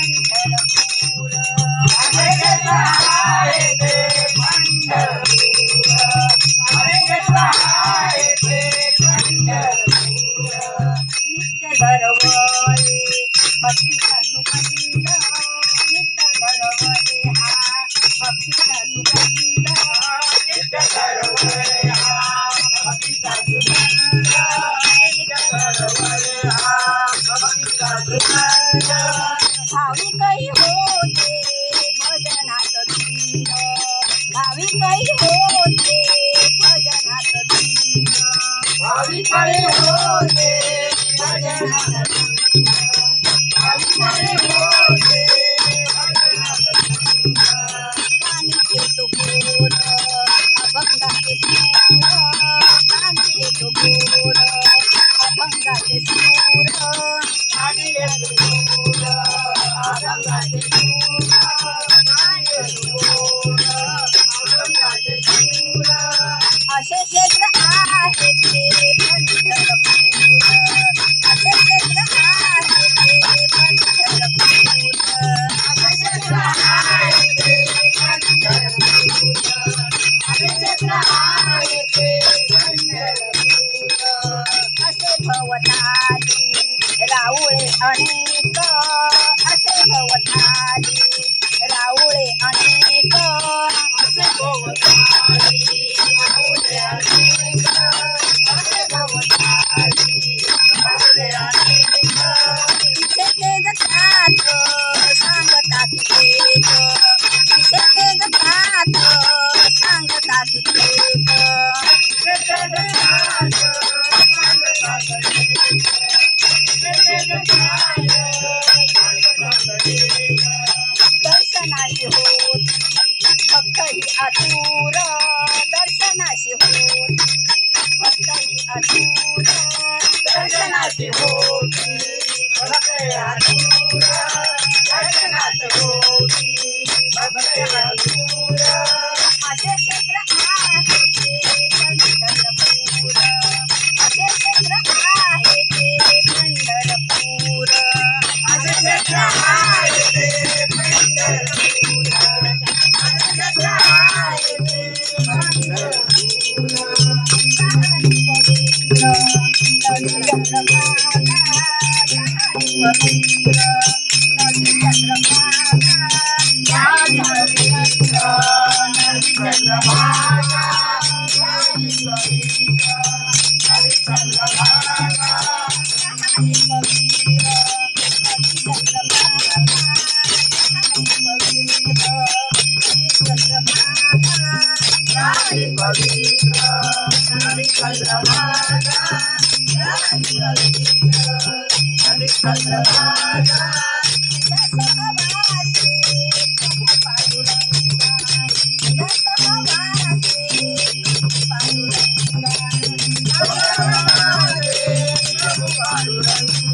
पंढरपूर माझे क्षेत्र आहे ते पंढरपूर माझे क्षेत्र आहे ते पंढरपूर नित्य दरवळे भक्तीचा सुगंध नित्य दरवळे हा भक्तीचा सुगंध नित्य दरवळे हा भक्तीचा सुगंध नित्य दरवळे हा भक्तीचा सुगंध भाविकही होते भजनात धुंद भाविकही होते भजनात धुंद भाविकही होते भजनात धुंद भाविकही होते भजनात धुंद कानी येतो गोड अभंगाचे सूर कानी येतो गोड अभंगाचे सूर आणि येतो गोड अभंगाचे सूर आणि येतो गोड अभंगाचे सूर असे क्षेत्र आहे ते पंढरपूर असे क्षेत्र आहे ते पंढरपूर माझे क्षेत्र आहे ते पंढरपूर माझे क्षेत्र आहे ते पंढरपूर असे भवताली राऊळे अनेक असे भवताली राऊळे अनेक असे भवताली राऊळे अनेक असे भवताली राऊळे अनेक तिथे ते जातात सांगता कित्येक तिथे ते जातात सांगता कित्येक दर्शनाशी होती भक्त ही आतुर दर्शनाशी होती भक्त ही आतुर दर्शनाची होती भक्त आतुर दर्शनाची होती भक्त आतुर असे क्षेत्र आहे ते पंढरपूर असे क्षेत्र आहे ते पंढरपूर माझे क्षेत्र आहे ते पंढरपूर माझे क्षेत्र आहे ते पंढरपूर सारी पवित्र नदी चंद्रभागा सारी पवित्र नदी चंद्रभागा सारी पवित्र नदी चंद्रभागा सारी पवित्र नदी चंद्रभागा सारी पवित्र नदी चंद्रभागा सारी पवित्र नदी चंद्रभागा सारी पवित्र नदी चंद्रभागा सारी पवित्र नदी चंद्रभागा सहवासे प्रभु पांडुरंगा सहवासे प्रभु पांडुरंगा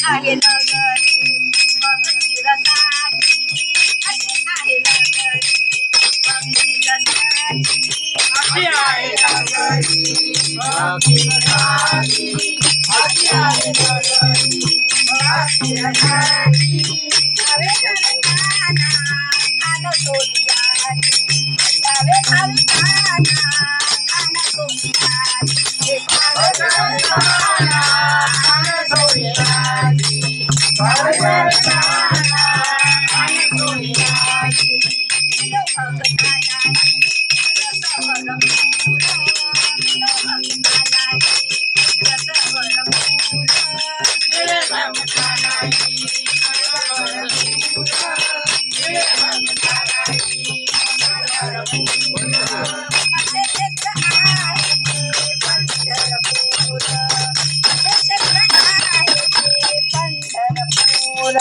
आहे नगरी भक्ती रसाची असे आहे नगरी भक्ती रसाची अशी आहे नगरी भक्ती रसाची अशी आहे नगरी भक्ती रसाची जावे खाना खान सोनियाची जावे खाना खान सोनियाची भरपूर रस भरपूर निळे भक्तानाई भरपूर निळे भक्तानाई भरपूर असेच आहे पंढरपूर असेच आहे पंढरपूर